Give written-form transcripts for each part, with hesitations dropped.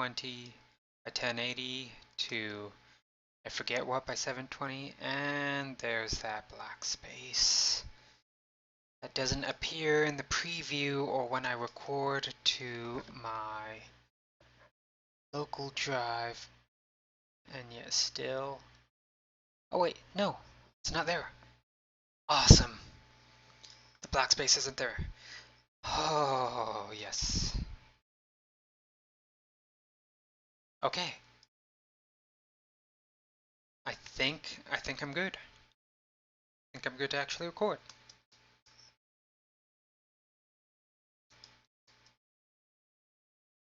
720 by 1080 to I forget what by 720, and there's that black space that doesn't appear in the preview or when I record to my local drive, and yet still. Oh wait, no, it's not there. Awesome. The black space isn't there. Oh, yes. Okay. I think I'm good. I think I'm good to actually record.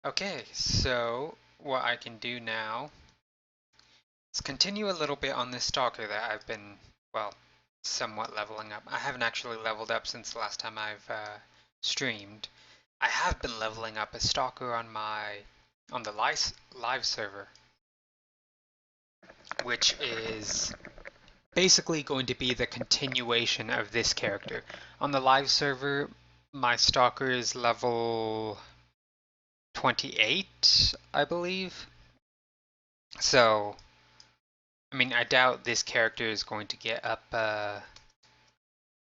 Okay, so what I can do now is continue a little bit on this Stalker that I've been, well, somewhat leveling up. I haven't actually leveled up since the last time I've streamed. I have been leveling up a Stalker on the live server, which is basically going to be the continuation of this character. On the live server, my Stalker is level 28, I believe. So, I mean, I doubt this character is going to get up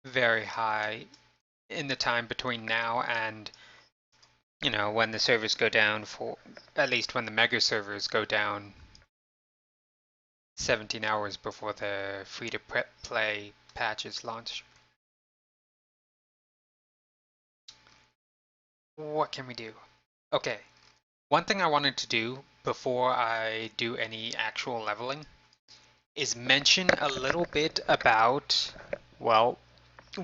very high in the time between now and, you know, when the servers go down for, at least when the mega servers go down 17 hours before the free-to-play patches launch. What can we do? Okay, one thing I wanted to do before I do any actual leveling is mention a little bit about, well,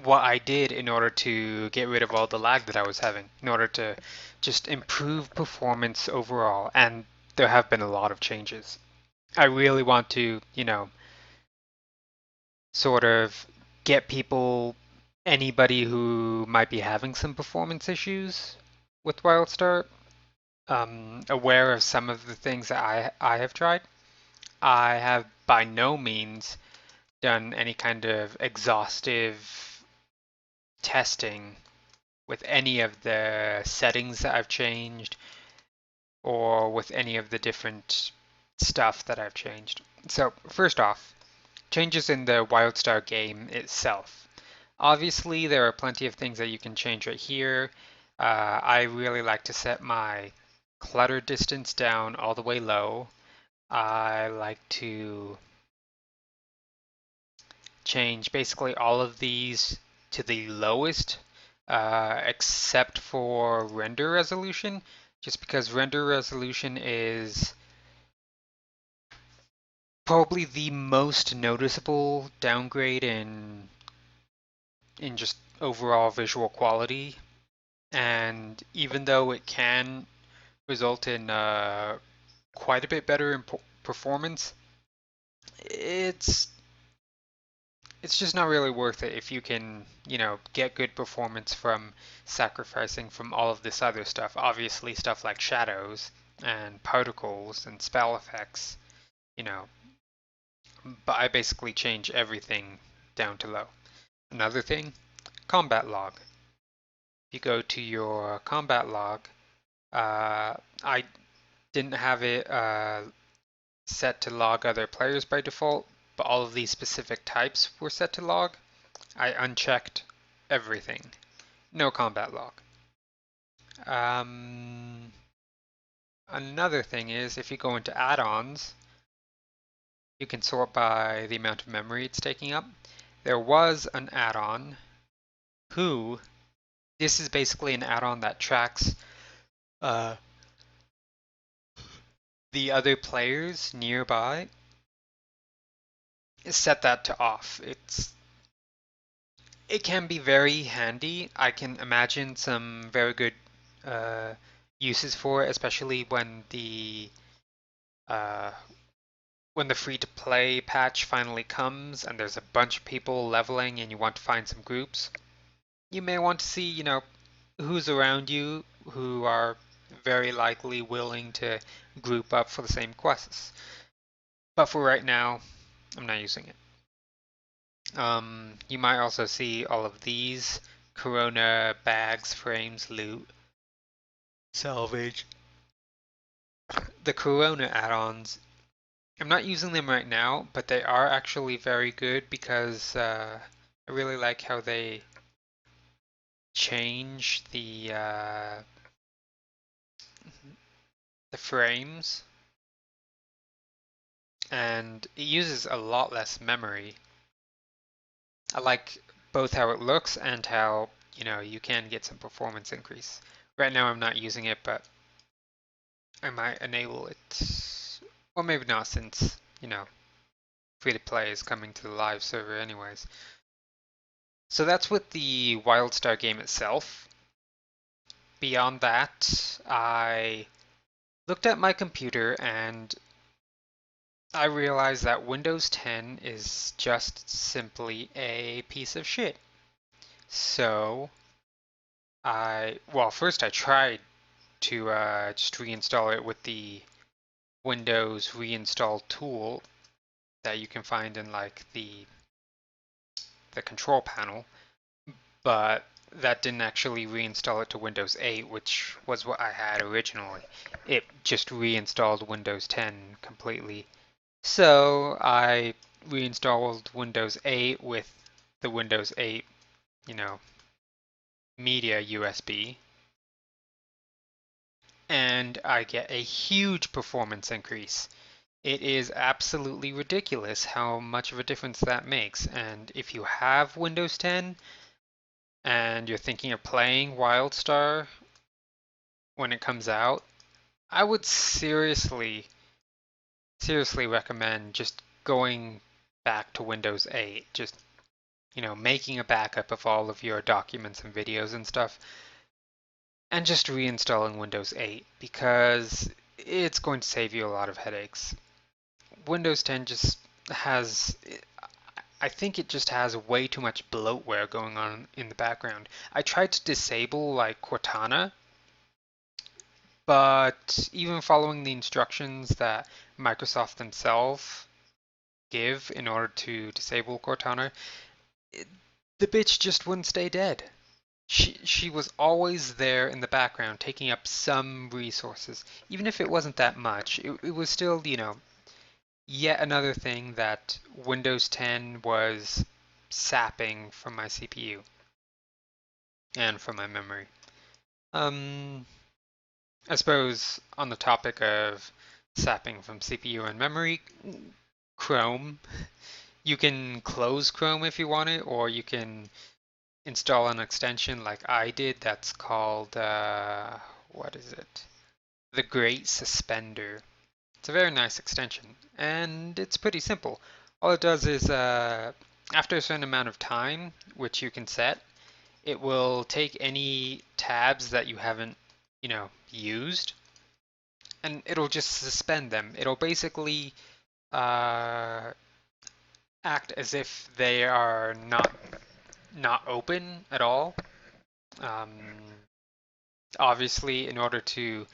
what I did in order to get rid of all the lag that I was having, in order to just improve performance overall, and there have been a lot of changes. I really want to, you know, sort of get people, anybody who might be having some performance issues with Wildstar, aware of some of the things that I have tried. I have by no means done any kind of exhaustive testing with any of the settings that I've changed or with any of the different stuff that I've changed. So first off, changes in the Wildstar game itself. Obviously, there are plenty of things that you can change right here. I really like to set my clutter distance down all the way low. I like to change basically all of these to the lowest, except for render resolution, just because render resolution is probably the most noticeable downgrade in just overall visual quality. And even though it can result in quite a bit better in performance, it's just not really worth it if you can, you know, get good performance from sacrificing from all of this other stuff. Obviously, stuff like shadows and particles and spell effects, you know. But I basically change everything down to low. Another thing, combat log. If you go to your combat log, I didn't have it set to log other players by default, but all of these specific types were set to log. I unchecked everything. No combat log. Another thing is if you go into add-ons, you can sort by the amount of memory it's taking up. There was an add-on, Who. This is basically an add-on that tracks the other players nearby. Set that to off. It can be very handy. I can imagine some very good uses for it, especially when the free-to-play patch finally comes and there's a bunch of people leveling and you want to find some groups. You may want to see, you know, who's around you who are very likely willing to group up for the same quests. But for right now, I'm not using it. You might also see all of these: Corona, bags, frames, loot, salvage. the Corona add-ons, I'm not using them right now, but they are actually very good because I really like how they change the frames, and it uses a lot less memory. I like both how it looks and how, you can get some performance increase. Right now I'm not using it, but I might enable it. Or maybe not, since, free to play is coming to the live server anyways. So that's with the Wildstar game itself. Beyond that, I looked at my computer and I realized that Windows 10 is just simply a piece of shit. So first I tried to just reinstall it with the Windows reinstall tool that you can find in like the control panel, but that didn't actually reinstall it to Windows 8, which was what I had originally. It just reinstalled Windows 10 completely. So I reinstalled Windows 8 with the Windows 8, you know, media USB, and I get a huge performance increase. It is absolutely ridiculous how much of a difference that makes. And if you have Windows 10 and you're thinking of playing Wildstar when it comes out, I would seriously recommend just going back to Windows 8. Just, making a backup of all of your documents and videos and stuff, and just reinstalling Windows 8 because it's going to save you a lot of headaches. Windows 10 just has, I think it just has way too much bloatware going on in the background. I tried to disable like Cortana, but even following the instructions that Microsoft themselves give in order to disable Cortana, the bitch just wouldn't stay dead. She was always there in the background, taking up some resources, even if it wasn't that much. It was still, yet another thing that Windows 10 was sapping from my CPU and from my memory. I suppose on the topic of sapping from CPU and memory, Chrome, you can close Chrome if you want it, or you can install an extension like I did that's called, what is it? The Great Suspender. It's a very nice extension, and it's pretty simple. All it does is, after a certain amount of time, which you can set, it will take any tabs that you haven't, used, and it'll just suspend them. It'll basically uh, act as if they are not open at all. Um, Obviously, in order to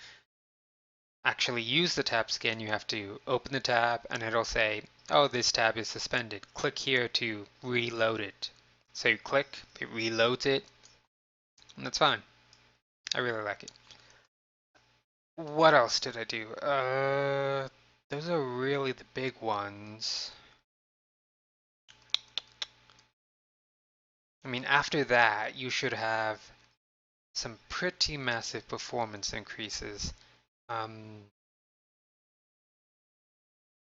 actually use the tab scan, you have to open the tab and it'll say, oh, this tab is suspended. Click here to reload it. So you click, it reloads it, and that's fine. I really like it. What else did I do? Those are really the big ones. I mean, after that, you should have some pretty massive performance increases.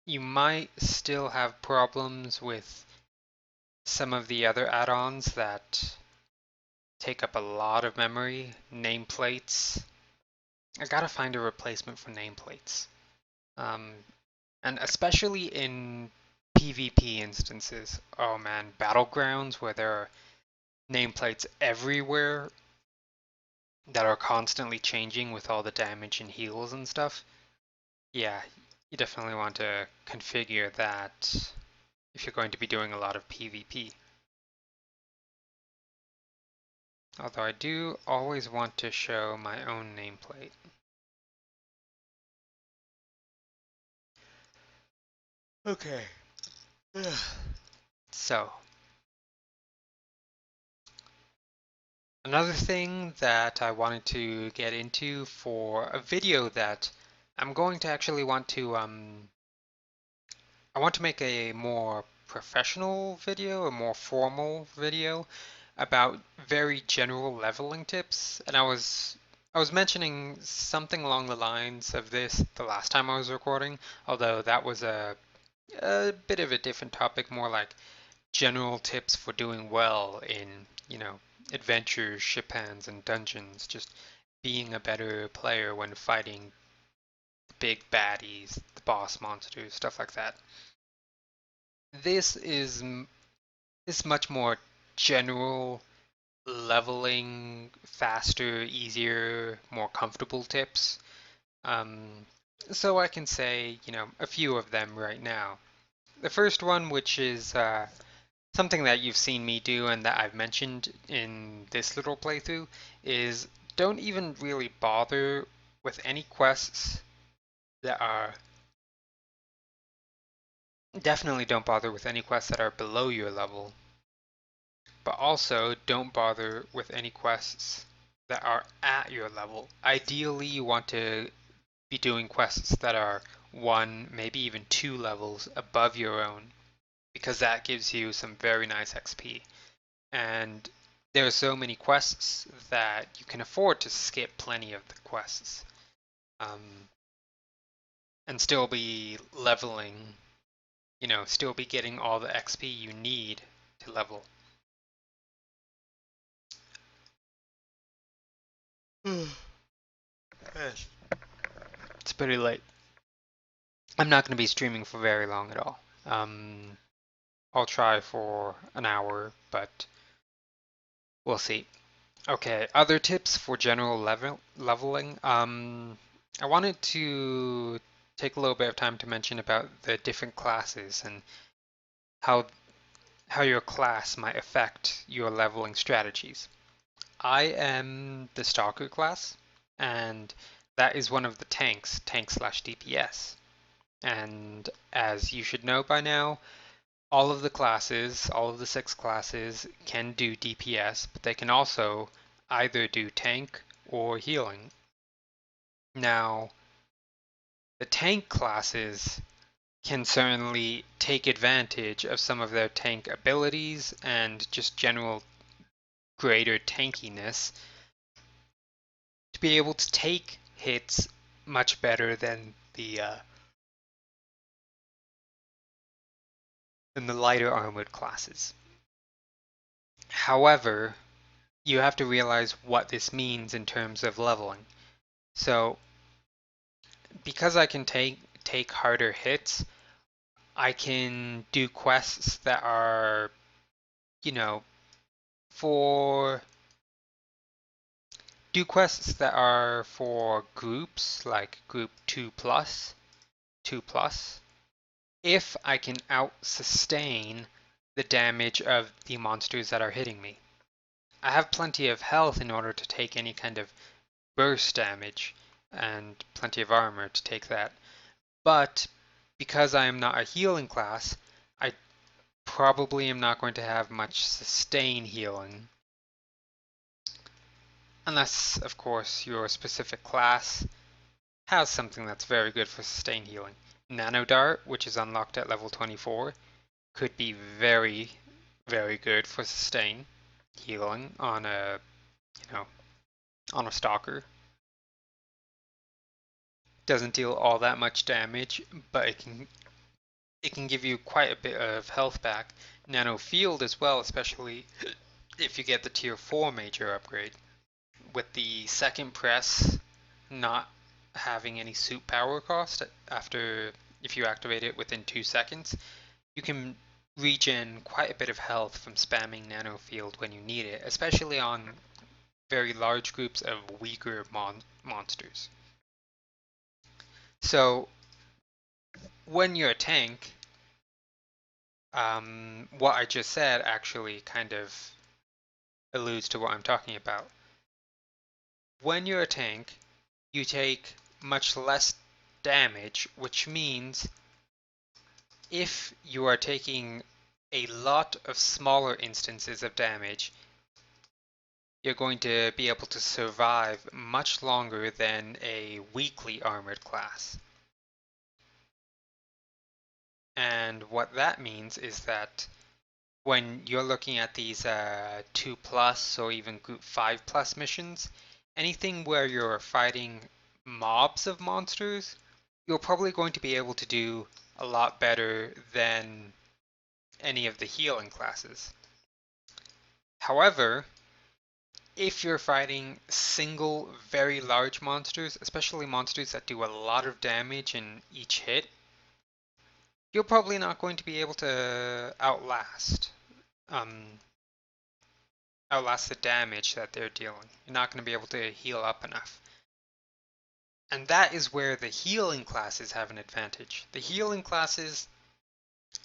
You might still have problems with some of the other add-ons that take up a lot of memory. Nameplates. I gotta find a replacement for nameplates. And especially in PvP instances. Oh man, battlegrounds where there are nameplates everywhere that are constantly changing with all the damage and heals and stuff. Yeah, you definitely want to configure that if you're going to be doing a lot of PvP. Although I do always want to show my own nameplate. Okay. So, another thing that I wanted to get into for a video that I'm going to actually want to I want to make a more professional video, a more formal video about very general leveling tips, and I was mentioning something along the lines of this the last time I was recording, although that was a bit of a different topic, more like general tips for doing well in, adventures, ship hands, and dungeons, just being a better player when fighting the big baddies, the boss monsters, stuff like that. This is much more general leveling, faster, easier, more comfortable tips. Um, so I can say, a few of them right now. The first one, which is something that you've seen me do and that I've mentioned in this little playthrough, is don't even really bother with any quests that are definitely don't bother with any quests that are below your level, but also don't bother with any quests that are at your level. Ideally, you want to be doing quests that are one, maybe even two levels above your own, because that gives you some very nice XP. And there are so many quests that you can afford to skip plenty of the quests, um, and still be leveling, still be getting all the XP you need to level. It's pretty late. I'm not going to be streaming for very long at all. I'll try for an hour, but we'll see. Okay, other tips for general leveling. I wanted to take a little bit of time to mention about the different classes and how how your class might affect your leveling strategies. I am the Stalker class, and that is one of the tank slash DPS. And as you should know by now, all of the six classes can do DPS, but they can also either do tank or healing. Now, the tank classes can certainly take advantage of some of their tank abilities and just general greater tankiness to be able to take hits much better than the lighter armored classes. However, you have to realize what this means in terms of leveling. So, because I can take harder hits, I can do quests that are, you know, for do quests that are for groups like group 2 plus, 2 plus, if I can out sustain the damage of the monsters that are hitting me. I have plenty of health in order to take any kind of burst damage and plenty of armor to take that. But because I am not a healing class, I probably am not going to have much sustain healing. Unless, of course, your specific class has something that's very good for sustain healing. Nano Dart, which is unlocked at level 24, could be very, very good for sustain healing on you know, on a Stalker. Doesn't deal all that much damage, but it can give you quite a bit of health back. Nano Field as well, especially if you get the tier 4 major upgrade. With the second press not having any suit power cost after if you activate it within 2 seconds, you can regen quite a bit of health from spamming Nano Field when you need it, especially on very large groups of weaker monsters. So when you're a tank, what I just said actually kind of alludes to what I'm talking about. When you're a tank, you take much less damage, which means if you are taking a lot of smaller instances of damage, you're going to be able to survive much longer than a weakly armored class. And what that means is that when you're looking at these 2 plus or even group 5 plus missions, anything where you're fighting mobs of monsters, you're probably going to be able to do a lot better than any of the healing classes. However, if you're fighting single very large monsters, especially monsters that do a lot of damage in each hit, you're probably not going to be able to um, outlast the damage that they're dealing. You're not going to be able to heal up enough. And that is where the healing classes have an advantage. The healing classes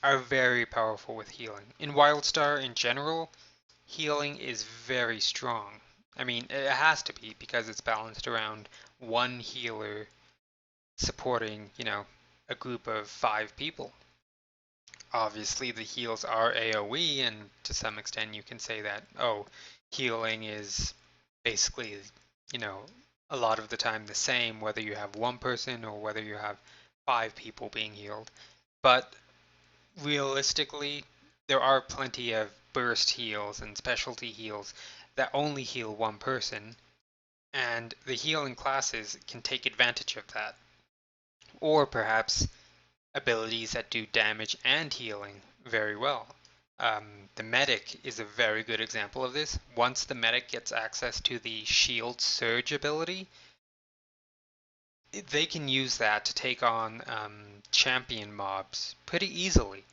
are very powerful with healing. In Wildstar in general, healing is very strong. I mean, it has to be because it's balanced around one healer supporting, a group of 5 people. Obviously, the heals are AoE, and to some extent you can say that, oh, healing is basically, you know, a lot of the time the same whether you have one person or whether you have 5 people being healed. But realistically, there are plenty of burst heals and specialty heals that only heal one person, and the healing classes can take advantage of that. Or perhaps abilities that do damage and healing very well. The medic is a very good example of this. Once the medic gets access to the shield surge ability, they can use that to take on champion mobs pretty easily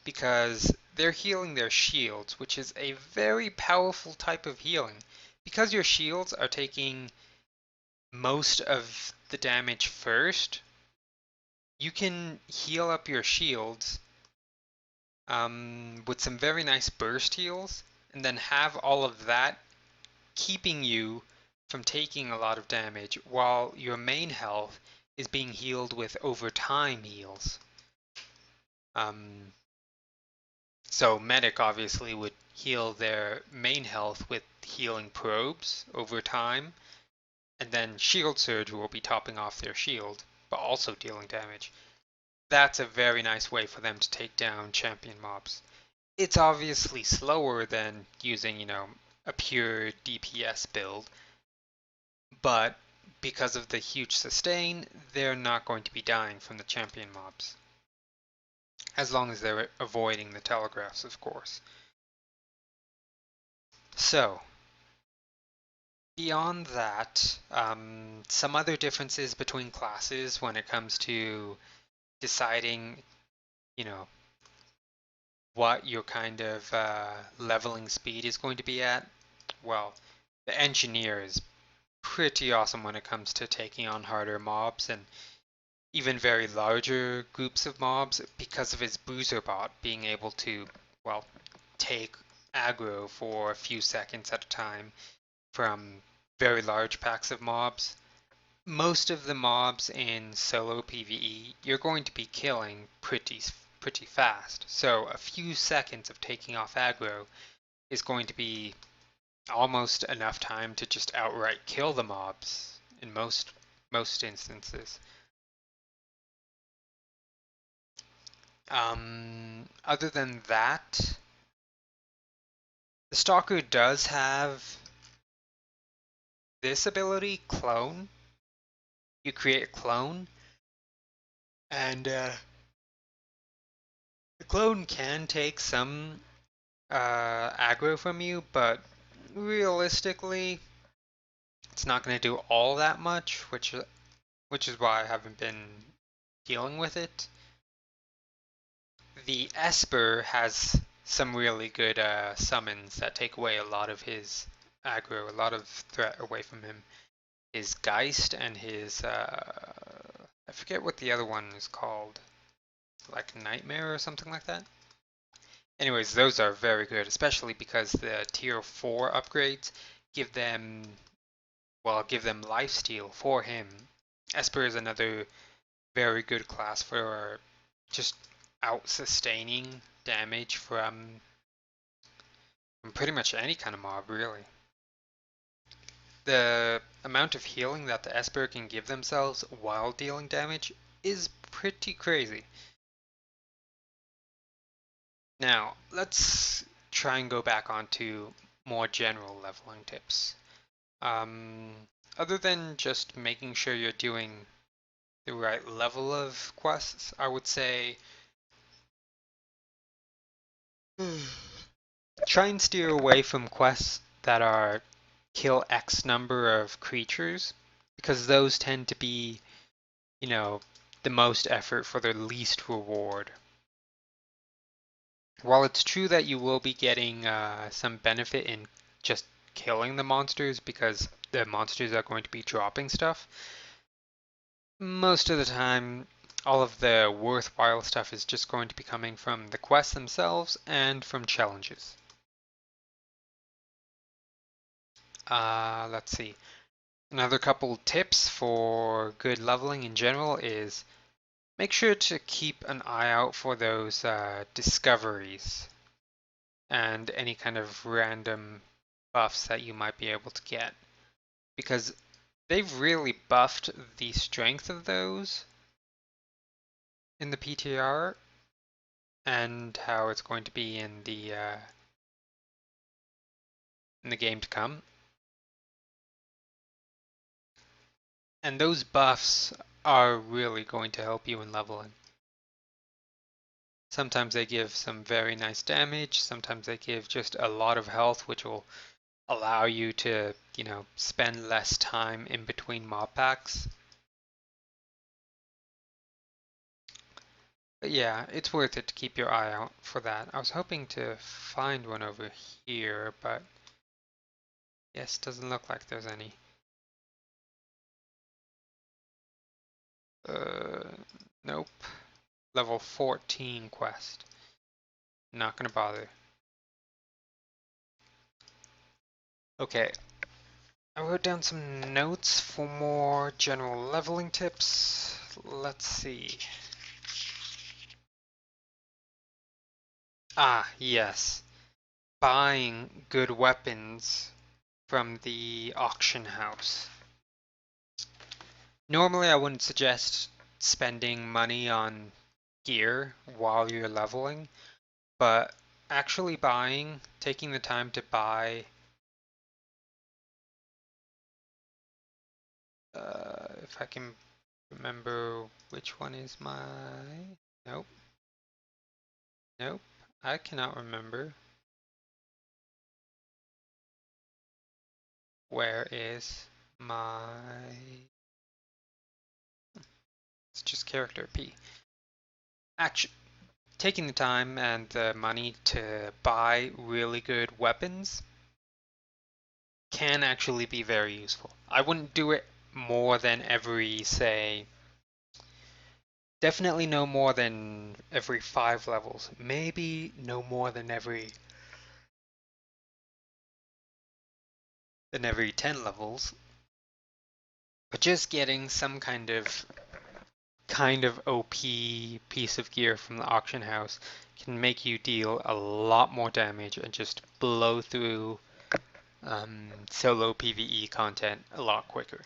because they're healing their shields, which is a very powerful type of healing. Because your shields are taking most of the damage first, you can heal up your shields with some very nice burst heals, and then have all of that keeping you from taking a lot of damage while your main health is being healed with over time heals. Um, so Medic obviously would heal their main health with healing probes over time, and then Shield Surge will be topping off their shield, but also dealing damage. That's a very nice way for them to take down champion mobs. It's obviously slower than using, a pure DPS build, but because of the huge sustain, they're not going to be dying from the champion mobs. As long as they're avoiding the telegraphs, of course. So, beyond that, some other differences between classes when it comes to deciding, you know, what your kind of leveling speed is going to be at. Well, the engineer is pretty awesome when it comes to taking on harder mobs and even very larger groups of mobs because of his bruiser bot being able to, well, take aggro for a few seconds at a time from very large packs of mobs. Most of the mobs in solo PvE you're going to be killing pretty fast. So a few seconds of taking off aggro is going to be almost enough time to just outright kill the mobs in most instances. Other than that, the Stalker does have this ability, Clone. You create a clone, and the clone can take some aggro from you, but realistically, it's not going to do all that much, which is why I haven't been dealing with it. The Esper has some really good summons that take away a lot of his aggro, a lot of threat away from him. His Geist and his I forget what the other one is called, like Nightmare or something like that. Anyways, those are very good, especially because the tier 4 upgrades give them, well, give them lifesteal for him. Esper is another very good class for just out-sustaining damage from pretty much any kind of mob, really. the amount of healing that the Esper can give themselves while dealing damage is pretty crazy. Now, let's try and go back onto more general leveling tips. Other than just making sure you're doing the right level of quests, I would say try and steer away from quests that are kill X number of creatures, because those tend to be, the most effort for the least reward. While it's true that you will be getting some benefit in just killing the monsters because the monsters are going to be dropping stuff, most of the time all of the worthwhile stuff is just going to be coming from the quests themselves and from challenges. Let's see. Another couple tips for good leveling in general is make sure to keep an eye out for those discoveries and any kind of random buffs that you might be able to get, because they've really buffed the strength of those in the PTR and how it's going to be in the game to come. And those buffs are really going to help you in leveling. Sometimes they give some very nice damage, sometimes they give just a lot of health, which will allow you to, spend less time in between mob packs. But yeah, it's worth it to keep your eye out for that. I was hoping to find one over here, but yes, doesn't look like there's any. Nope. Level 14 quest. Not gonna bother. Okay. I wrote down some notes for more general leveling tips. Let's see. Ah, yes. Buying good weapons from the auction house. Normally, I wouldn't suggest spending money on gear while you're leveling, but actually taking the time to buy, if I can remember which one is my, nope, nope, I cannot remember. Where is my, it's just character P. Actually, taking the time and the money to buy really good weapons can actually be very useful. I wouldn't do it more than every, say, definitely no more than every 5 levels. Maybe no more than every 10 levels. But just getting some kind of OP piece of gear from the auction house can make you deal a lot more damage and just blow through solo PvE content a lot quicker.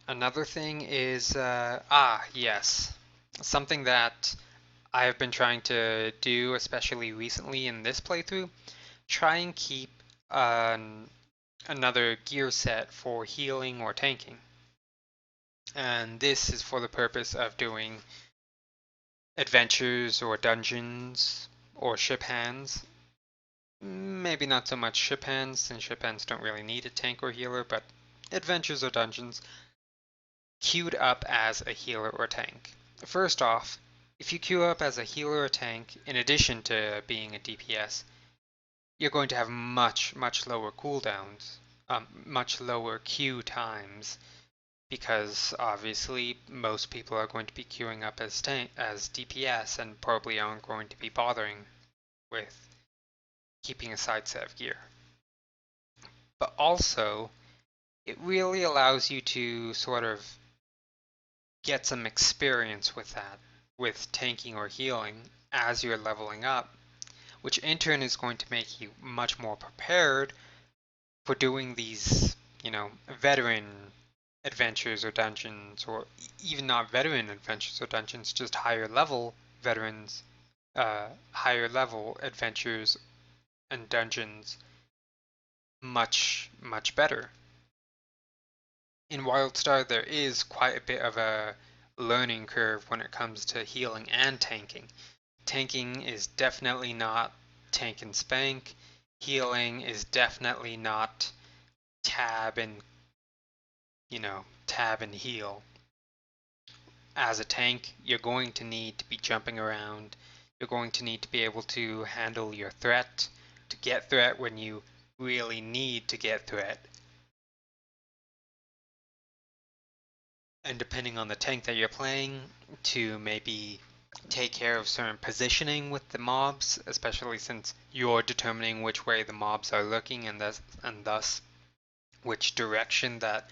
Another thing is, yes, something that I have been trying to do, especially recently in this playthrough, try and keep another gear set for healing or tanking. And this is for the purpose of doing adventures or dungeons or ship hands. Maybe not so much ship hands, since ship hands don't really need a tank or healer, but adventures or dungeons queued up as a healer or tank. First off, if you queue up as a healer or tank, in addition to being a DPS, you're going to have much lower cooldowns, much lower queue times, because obviously most people are going to be queuing up as DPS and probably aren't going to be bothering with keeping a side set of gear. But also, it really allows you to sort of get some experience with that, with tanking or healing as you're leveling up, which in turn is going to make you much more prepared for doing these, veteran adventures or dungeons, or even not veteran adventures or dungeons, just higher level veterans, higher level adventures and dungeons much, much better. In Wildstar, there is quite a bit of a learning curve when it comes to healing and tanking. Tanking is definitely not tank and spank. Healing is definitely not tab and, tab and heal. As a tank, you're going to need to be jumping around. You're going to need to be able to handle your threat, to get threat when you really need to get threat. And depending on the tank that you're playing, to maybe take care of certain positioning with the mobs, especially since you're determining which way the mobs are looking and thus which direction that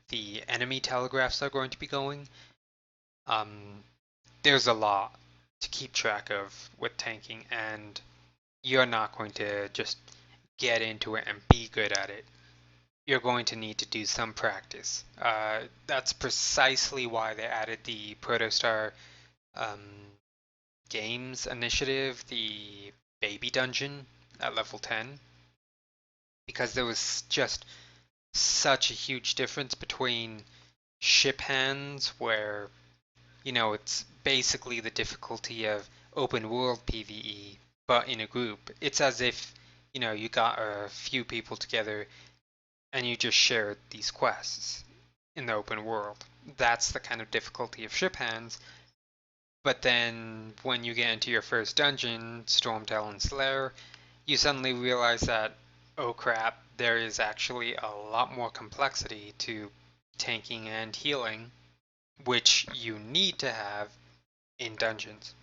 the enemy telegraphs are going to be going. There's a lot to keep track of with tanking, and you're not going to just get into it and be good at it. You're going to need to do some practice. That's precisely why they added the Protostar um, Games initiative, the Baby Dungeon at level 10, because there was just such a huge difference between ship hands, where, it's basically the difficulty of open world PvE, but in a group. It's as if, you got a few people together and you just shared these quests in the open world. That's the kind of difficulty of ship hands. But then when you get into your first dungeon, Stormtalon's Lair, you suddenly realize that, oh crap, there is actually a lot more complexity to tanking and healing, which you need to have in dungeons.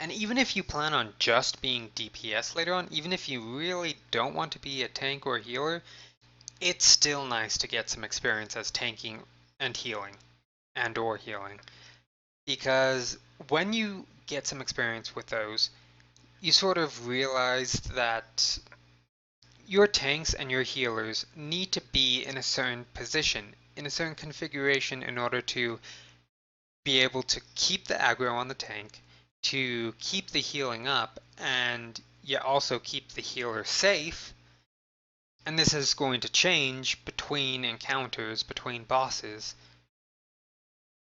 And even if you plan on just being DPS later on, even if you really don't want to be a tank or a healer, it's still nice to get some experience as tanking and healing, or healing. Because when you get some experience with those, you sort of realize that your tanks and your healers need to be in a certain position, in a certain configuration, in order to be able to keep the aggro on the tank, to keep the healing up, and yet also keep the healer safe. And this is going to change between encounters, between bosses.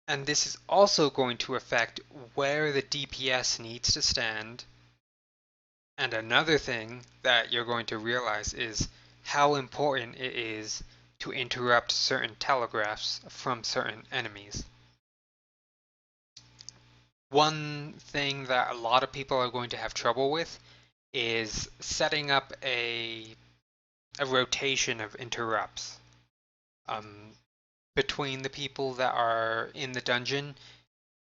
And this is also going to affect where the DPS needs to stand. And another thing that you're going to realize is how important it is to interrupt certain telegraphs from certain enemies. One thing that a lot of people are going to have trouble with is setting up a rotation of interrupts between the people that are in the dungeon.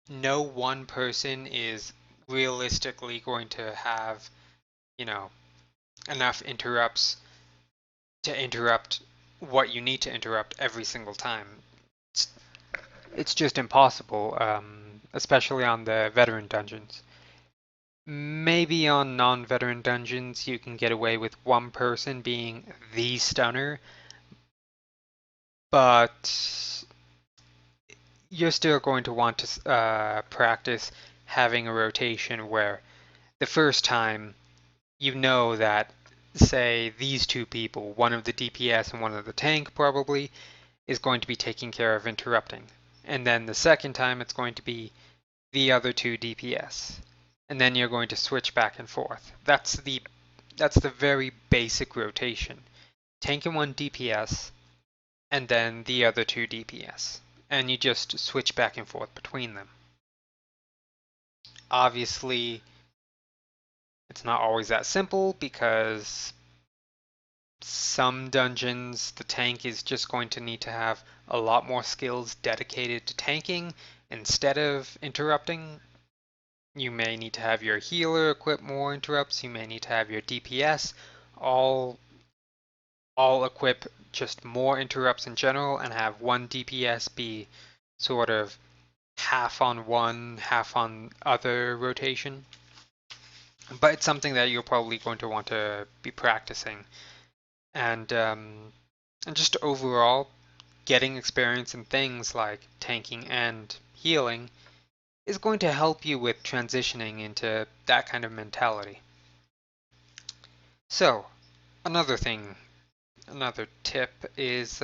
No one person is realistically going to have, enough interrupts to interrupt what you need to interrupt every single time. It's just impossible, especially on the veteran dungeons. Maybe on non-veteran dungeons you can get away with one person being the stunner, but you're still going to want to practice having a rotation where the first time you know that, say, these two people, one of the DPS and one of the tank probably, is going to be taking care of interrupting. And then the second time it's going to be the other two DPS. And then you're going to switch back and forth. That's the very basic rotation. Tank and one DPS, and then the other two DPS. And you just switch back and forth between them. Obviously, it's not always that simple, because some dungeons the tank is just going to need to have a lot more skills dedicated to tanking instead of interrupting. You may need to have your healer equip more interrupts. You may need to have your DPS all equip just more interrupts in general, and have one DPS be sort of half on one, half on other rotation. but it's something that you're probably going to want to be practicing. And just overall, getting experience in things like tanking and healing is going to help you with transitioning into that kind of mentality. So, another thing, another tip is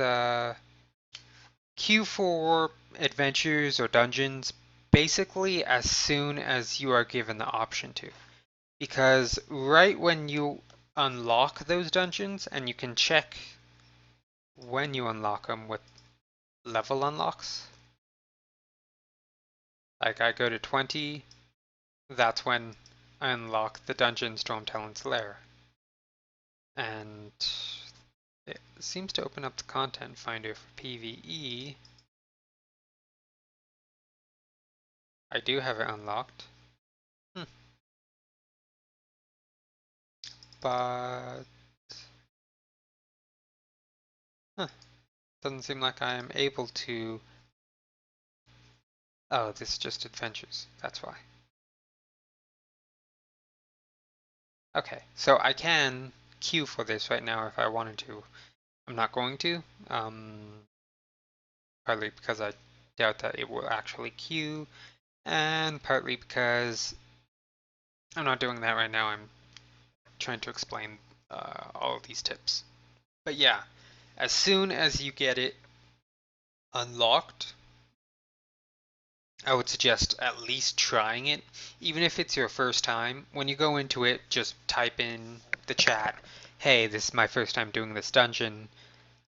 queue for adventures or dungeons basically as soon as you are given the option to. Because right when you unlock those dungeons, and you can check when you unlock them with level unlocks, like I go to 20, that's when I unlock the dungeon Stormtalon's Lair. And it seems to open up the content finder for PvE. I do have it unlocked. But huh, doesn't seem like I am able to. Oh, this is just adventures. That's why. Okay, so I can queue for this right now if I wanted to. I'm not going to, partly because I doubt that it will actually queue, and partly because I'm not doing that right now. I'm trying to explain all of these tips. But yeah, as soon as you get it unlocked, I would suggest at least trying it. Even if it's your first time, when you go into it, just type in the chat, hey, this is my first time doing this dungeon.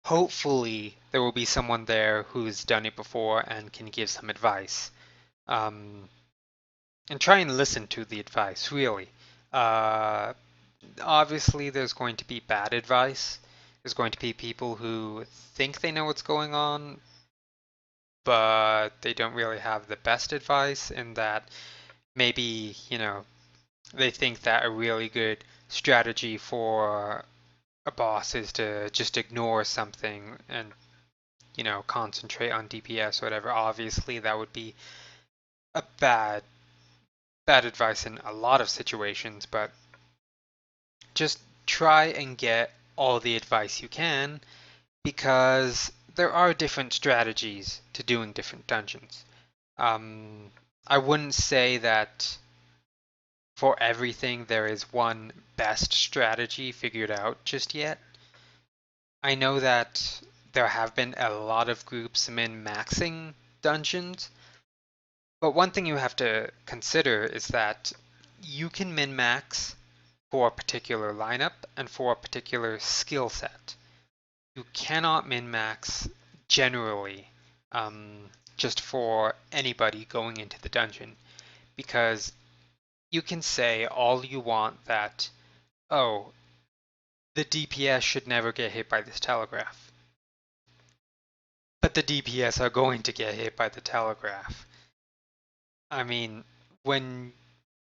Hopefully, there will be someone there who's done it before and can give some advice. Um, and try and listen to the advice, really. Uh, Obviously, there's going to be bad advice. There's going to be people who think they know what's going on, but they don't really have the best advice, in that maybe, they think that a really good strategy for a boss is to just ignore something and, concentrate on DPS or whatever. Obviously, that would be a bad advice in a lot of situations, but just try and get all the advice you can, because there are different strategies to doing different dungeons. Um, I wouldn't say that for everything there is one best strategy figured out just yet. I know that there have been a lot of groups min-maxing dungeons, but one thing you have to consider is that you can min-max for a particular lineup and for a particular skill set. You cannot min-max generally, just for anybody going into the dungeon, because you can say all you want that, oh, the DPS should never get hit by this telegraph. But the DPS are going to get hit by the telegraph. I mean, when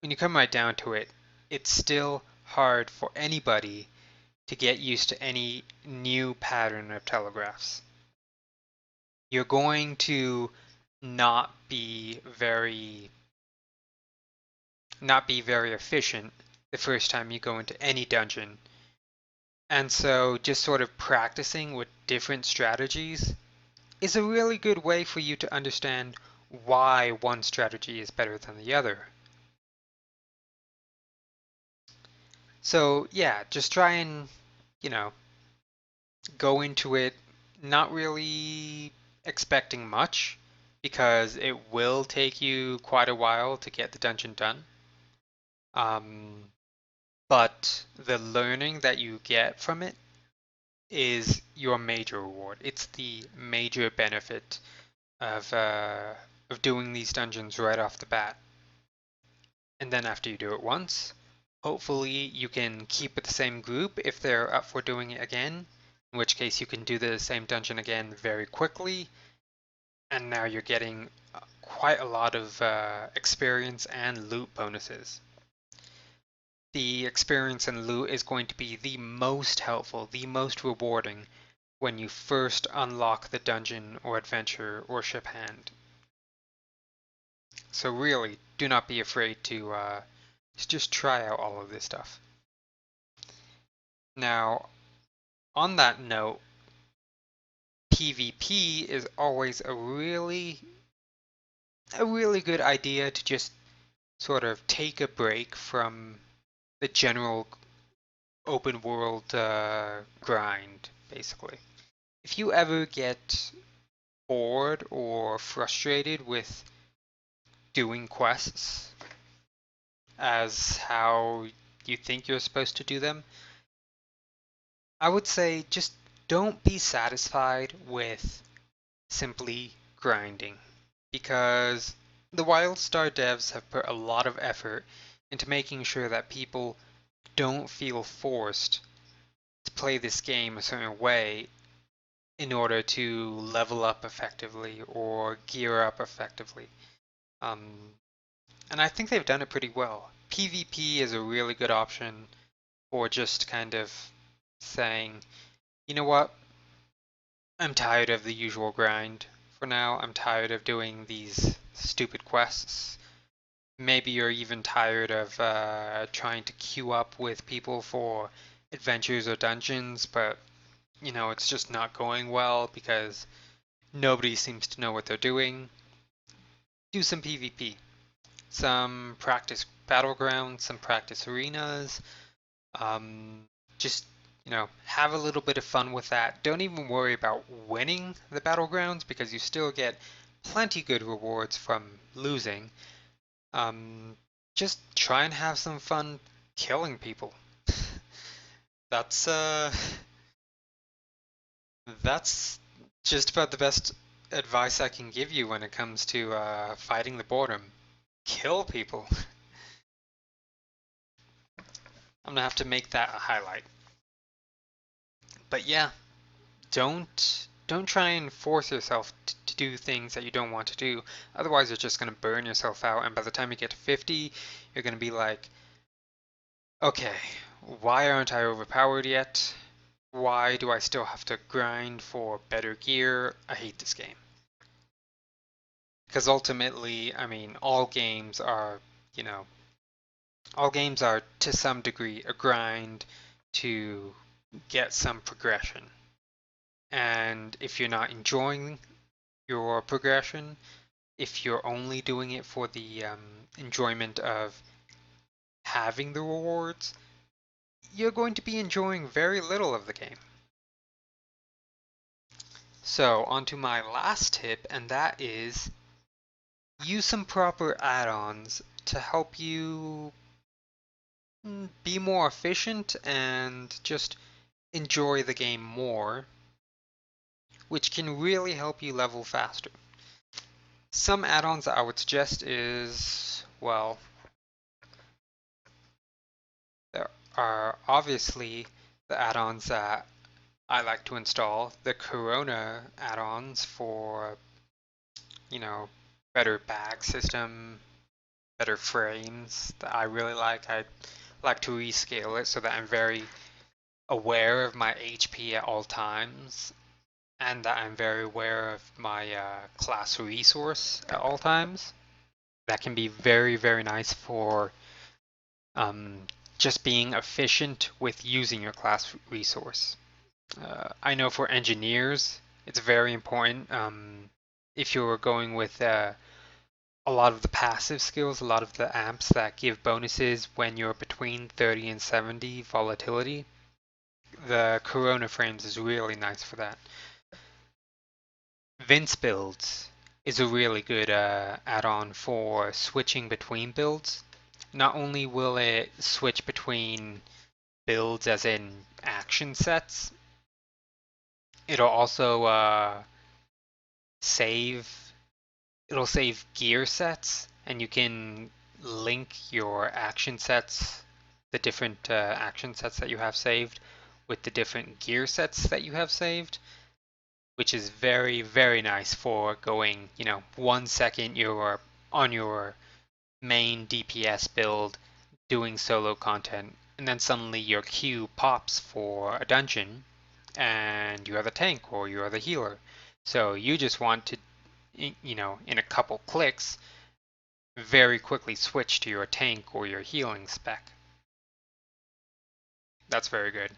you come right down to it, it's still hard for anybody to get used to any new pattern of telegraphs. You're going to not be very efficient the first time you go into any dungeon. And so just sort of practicing with different strategies is a really good way for you to understand why one strategy is better than the other. So yeah, just try and, you know, go into it not really expecting much, because it will take you quite a while to get the dungeon done. Um, but the learning that you get from it is your major reward. It's the major benefit of doing these dungeons right off the bat. And then after you do it once, hopefully you can keep with the same group if they're up for doing it again, in which case you can do the same dungeon again very quickly, and now you're getting quite a lot of experience and loot bonuses. The experience and loot is going to be the most helpful, the most rewarding when you first unlock the dungeon or adventure or ship hand. So really, do not be afraid to is just try out all of this stuff. Now, on that note, PvP is always a really good idea to just sort of take a break from the general open world grind, basically. If you ever get bored or frustrated with doing quests as how you think you're supposed to do them, I would say just don't be satisfied with simply grinding, because the Wildstar devs have put a lot of effort into making sure that people don't feel forced to play this game a certain way in order to level up effectively or gear up effectively. Um, and I think they've done it pretty well. PvP is a really good option for just kind of saying, you know what, I'm tired of the usual grind for now. I'm tired of doing these stupid quests. Maybe you're even tired of trying to queue up with people for adventures or dungeons, but it's just not going well because nobody seems to know what they're doing. Do some PvP, some practice battlegrounds, some practice arenas. Um, just have a little bit of fun with that. Don't even worry about winning the battlegrounds because you still get plenty good rewards from losing. Um, just try and have some fun killing people. That's that's just about the best advice I can give you when it comes to fighting the boredom. Kill people. I'm gonna have to make that a highlight. But yeah, don't try and force yourself to do things that you don't want to do. Otherwise, you're just gonna burn yourself out, and by the time you get to 50, you're gonna be like, okay, why aren't I overpowered yet? Why do I still have to grind for better gear? I hate this game. Because ultimately, I mean, you know, all games are to some degree a grind to get some progression. And if you're not enjoying your progression, if you're only doing it for the enjoyment of having the rewards, you're going to be enjoying very little of the game. So, on to my last tip, and that is use some proper add-ons to help you be more efficient and just enjoy the game more, which can really help you level faster. Some add-ons that I would suggest is, well, there are obviously the add-ons that I like to install, the Corona add-ons for, you know, better bag system, better frames that I really like. I like to rescale it so that I'm very aware of my HP at all times and that I'm very aware of my class resource at all times. That can be very, very nice for um, just being efficient with using your class resource. I know for engineers, it's very important. If you're going with a lot of the passive skills, a lot of the amps that give bonuses when you're between 30 and 70 volatility, the Corona frames is really nice for that. Vince builds is a really good add-on for switching between builds. Not only will it switch between builds as in action sets, it'll also save it'll save gear sets, and you can link your action sets, the different action sets that you have saved, with the different gear sets that you have saved, which is very, very nice for going, 1 second you're on your main DPS build doing solo content, and then suddenly your queue pops for a dungeon, and you are the tank or you are the healer. So you just want to, in a couple clicks, very quickly switch to your tank or your healing spec. That's very good.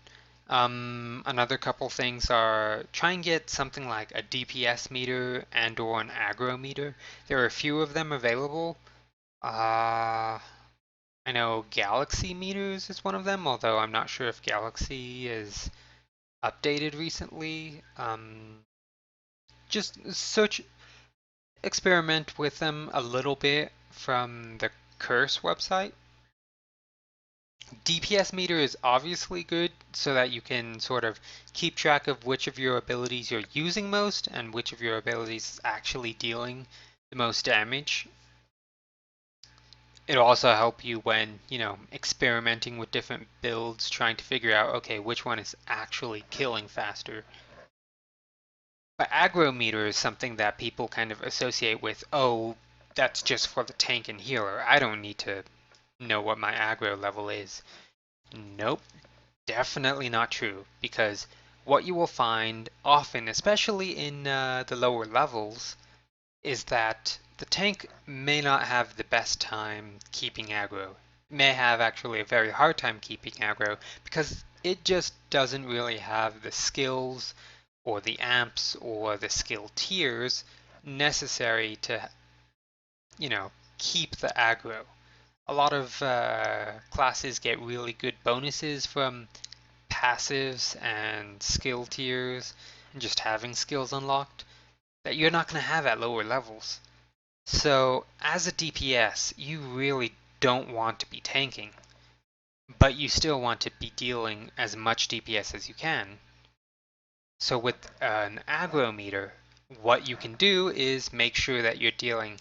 Another couple things are try and get something like a DPS meter and or an aggro meter. There are a few of them available. I know Galaxy meters is one of them, although I'm not sure if Galaxy is updated recently. Just search, experiment with them a little bit from the Curse website. DPS meter is obviously good so that you can sort of keep track of which of your abilities you're using most and which of your abilities is actually dealing the most damage. It'll also help you when, experimenting with different builds, trying to figure out, okay, which one is actually killing faster. But aggro meter is something that people kind of associate with, oh, that's just for the tank and healer. I don't need to know what my aggro level is. Nope, definitely not true, because what you will find often, especially in the lower levels, is that the tank may not have the best time keeping aggro. It may have actually a very hard time keeping aggro because it just doesn't really have the skills or the amps or the skill tiers necessary to, keep the aggro. A lot of classes get really good bonuses from passives and skill tiers and just having skills unlocked that you're not going to have at lower levels. So as a DPS, you really don't want to be tanking, but you still want to be dealing as much DPS as you can. So with an aggro meter, what you can do is make sure that you're dealing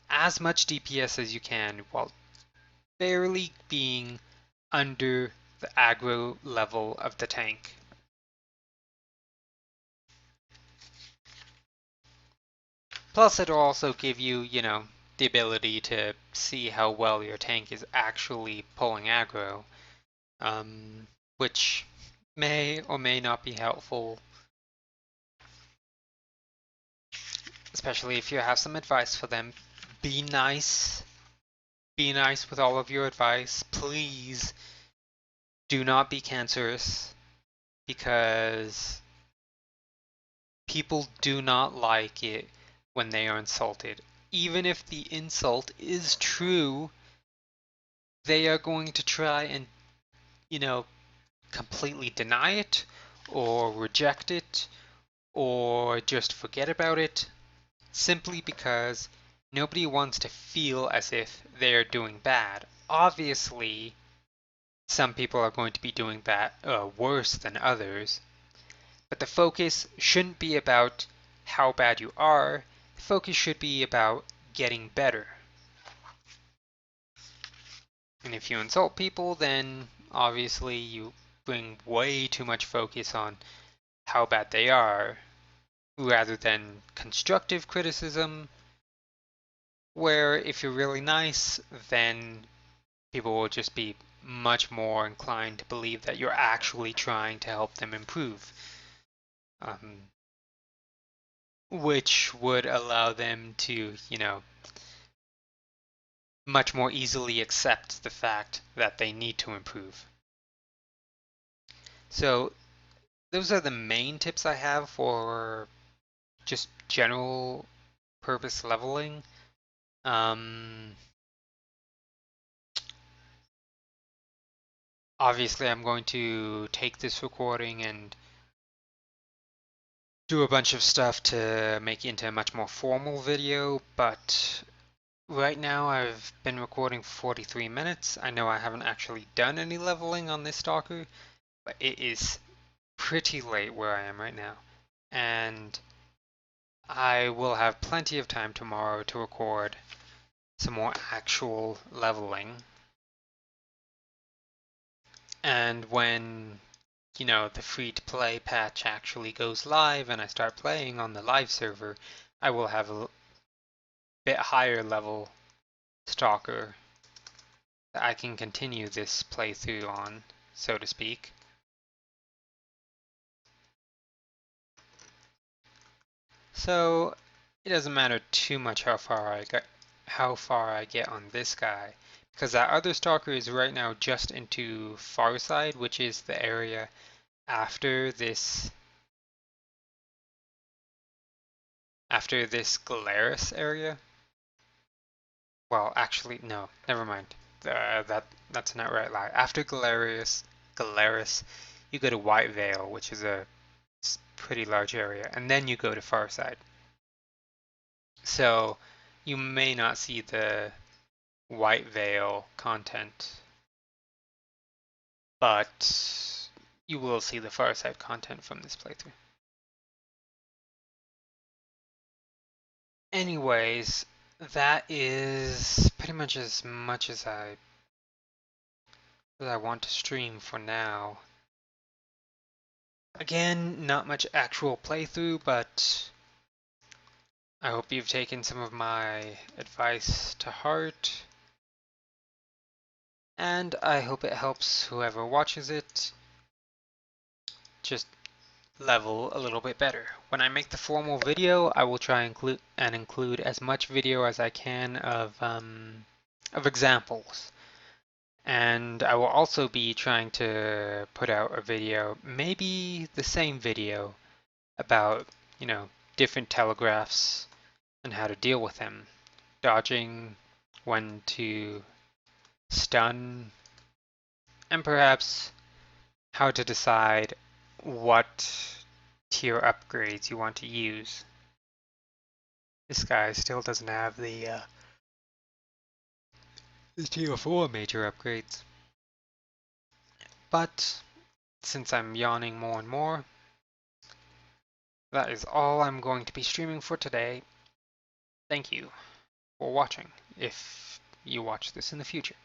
as much DPS as you can while barely being under the aggro level of the tank. Plus, it'll also give you, the ability to see how well your tank is actually pulling aggro, which may or may not be helpful, especially if you have some advice for them. Be nice. Be nice with all of your advice. Please do not be cancerous, because people do not like it when they are insulted. Even if the insult is true, they are going to try and, you know, completely deny it or reject it or just forget about it simply because nobody wants to feel as if they're doing bad. Obviously, some people are going to be doing bad worse than others, but the focus shouldn't be about how bad you are. The focus should be about getting better. And if you insult people, then obviously you bring way too much focus on how bad they are rather than constructive criticism, where if you're really nice, then people will just be much more inclined to believe that you're actually trying to help them improve, which would allow them to, much more easily accept the fact that they need to improve. So those are the main tips I have for just general purpose leveling. Obviously, I'm going to take this recording and do a bunch of stuff to make it into a much more formal video, but right now I've been recording for 43 minutes. I know I haven't actually done any leveling on this Stalker, but it is pretty late where I am right now, and I will have plenty of time tomorrow to record some more actual leveling. And when, the free-to-play patch actually goes live and I start playing on the live server, I will have a bit higher level Stalker that I can continue this playthrough on, so to speak. So it doesn't matter too much how far I how far I get on this guy. Because that other Stalker is right now just into far side, which is the area after this Galeris area. Well, actually, no, never mind. That's not right lie. After Galeris, you go to White Vale, which is a pretty large area, and then you go to Farside. So you may not see the White Vale content, but you will see the Farside content from this playthrough. Anyways, that is pretty much as much as I want to stream for now. Again, not much actual playthrough, but I hope you've taken some of my advice to heart, and I hope it helps whoever watches it just level a little bit better. When I make the formal video, I will try and include as much video as I can of examples. And I will also be trying to put out a video, maybe the same video, about, different telegraphs and how to deal with them. Dodging, when to stun, and perhaps how to decide what tier upgrades you want to use. This guy still doesn't have the tier 4 major upgrades. But since I'm yawning more and more, that is all I'm going to be streaming for today. Thank you for watching, if you watch this in the future.